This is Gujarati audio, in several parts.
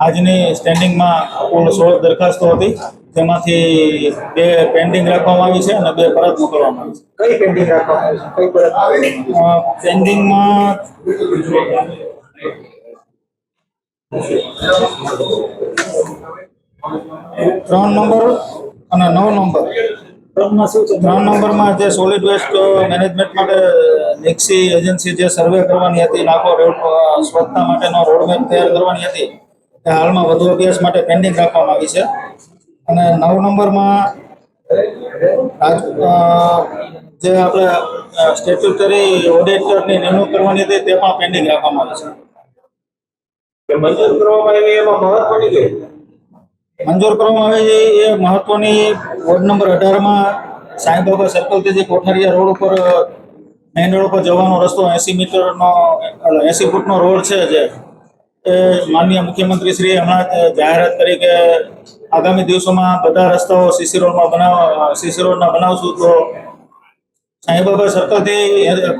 આજની સ્ટેન્ડિંગમાં કુલ 16 દરખાસ્તો હતી, તેમાંથી 2 પેન્ડિંગ રાખવામાં આવી છે અને 2 પરત મોકલવામાં આવી છે. કઈ પેન્ડિંગ રાખવામાં આવી છે, કઈ પરત? પેન્ડિંગમાં 3 નંબર અને 9 નંબર. 3 નંબરમાં જે સોલિડ વેસ્ટ મેનેજમેન્ટ માટે નિક્સી એજન્સી જે સર્વે કરવાની હતી, નાકો રોડ સ્વચ્છતા માટેનો રોડમેપ તૈયાર કરવાની હતી, તે હાલમાં વધુ અભ્યાસ માટે પેન્ડિંગ રાખવામાં આવી છે. અને 9 નંબરમાં જે આપણે સ્ટેચ્યુટરી ઓડિટરની નિમણૂક કરવાની હતી, તે પણ પેન્ડિંગ રાખવામાં આવી છે. મંજૂર કરવામાં આવી એમાં મહત્વની છે. મંજૂર કરવામાં આવે છે એ મહત્વની વોર્ડ નંબર 18માં સાંઈબાબા સર્કલથી જે કોઠારીયા રોડ ઉપર મેઇન રોડ પર જવાનો રસ્તો 80 મીટરનો 80 ફૂટનો રોડ છે, જે એ માનનીય મુખ્યમંત્રી શ્રીએ હમણાં જાહેરાત કરી કે આગામી દિવસોમાં બધા રસ્તાઓ સીસી રોડના બનાવશું. તો સાંઈબાબા સર્કલથી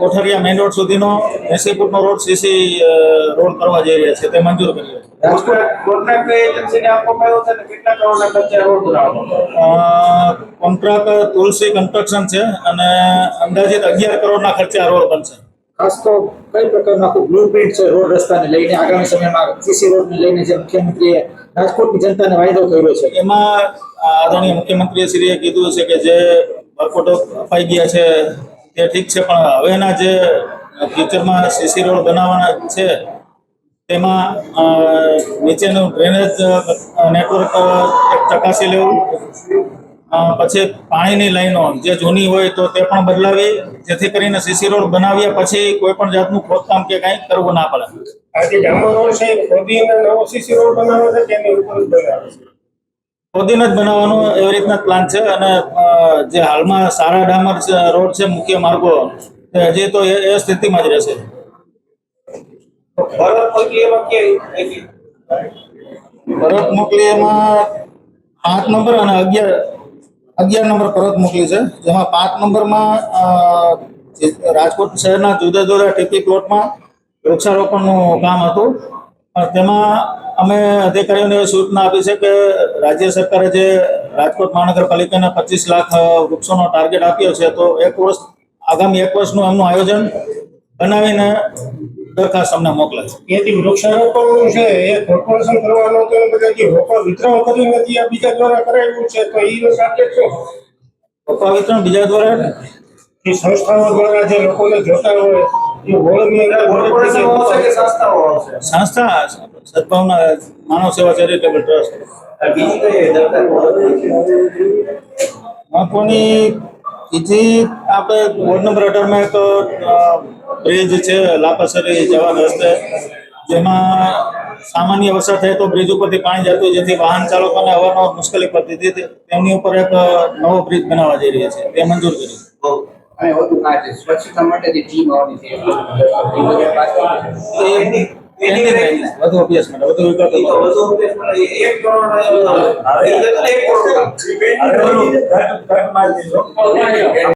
કોઠારીયા મેઇન રોડ સુધીનો 80 ફૂટનો રોડ સીસી રોડ કરવા જઈ રહ્યા છે, તે મંજૂર કર્યો છે. કોન્ટ્રાક્ટ તુલસી કન્સ્ટ્રક્શન છે અને અંદાજિત 11 કરોડના ખર્ચે આ રોડ બનશે. ખાસ તો કઈ પ્રકારનું આખું બ્લુપ્રિન્ટ છે રોડ રસ્તાને લઈને આગામી સમયમાં સીસી રોડને લઈને જે મુખ્યમંત્રીએ રાજકોટની જનતાને વાયદો કર્યો છે, એમાં આદરણીય મુખ્યમંત્રી શ્રીએ કીધું છે કે જે વર્કઆઉટો અપાઈ ગયા છે તે ઠીક છે, પણ હવેના જે ફ્યુચરમાં સીસી રોડ બનાવવાના છે તેમાં નીચેનું ડ્રેનેજ નેટવર્ક ચકાસી લેવું, પછી પાણીની લાઈનો જે જૂની હોય તો તે પણ બદલાવી, જેથી કરીને સીસી રોડ બનાવ્યા પછી કોઈ પણ જાતનું ખોદકામ કે કંઈ કરવું ના પડે. આજે ડામર રોડ છે, ખોદીને નવો સીસી રોડ બનાવવાનો છે કે એની ઉપર જ બનાવે છે? ખોદીને જ બનાવવાનો એવી રીતના પ્લાન છે. અને જે હાલમાં સારા ડામર રોડ છે, મુખ્ય માર્ગો, તે હજી તો એ સ્થિતિમાં જ રહેશે. પરત મોકલી એમાં 5 નંબર અને 11 નંબર પરત મોકલી છે, જેમાં 5 નંબરમાં રાજકોટ શહેરના જુદા જુદા ટીપી પ્લોટમાં વૃક્ષારોપણનું કામ હતું. તેમાં અમે અધિકારીઓને સૂચના આપી છે કે રાજ્ય સરકારે જે રાજકોટ મહાનગરપાલિકાને 25 લાખ વૃક્ષોનો ટાર્ગેટ આપ્યો છે, તો આગામી 1 વર્ષનું એમનું આયોજન બનાવીને દરખાસ્ત અમને મોકલે છે. એથી વૃક્ષારોપણ છે એ કોર્પોરેશન કરવાનું તો બધા જે રોપા વિતરણ કરી નથી આ બીજા દ્વારા કરાવ્યું છે, તો એનો ટાર્ગેટ શું? રોપા વિતરણ બીજા દ્વારા એ સંસ્થાઓ દ્વારા જે લોકોને જોતા હોય એ હોળની સંસ્થા સદભાવના માનવ સેવા ચેરિટેબલ ટ્રસ્ટ. મહત્વની બીજી આપણે વોર્ડ નંબર 18માં એક બ્રિજ છે લાપાસરી જવાના રસ્તે, જેમાં સામાન્ય વરસાદ થાય તો બ્રિજ ઉપરથી પાણી જતું, જેથી વાહન ચાલકોને અવારનવાર મુશ્કેલી પડતી હતી. તેમની ઉપર એક નવો બ્રિજ બનાવવા જઈ રહ્યા છે, તે મંજૂર કર્યું. સ્વચ્છતા માટે જે ટીમ આવવાની છે વધુ અભ્યાસ માટે વધુ વિગતો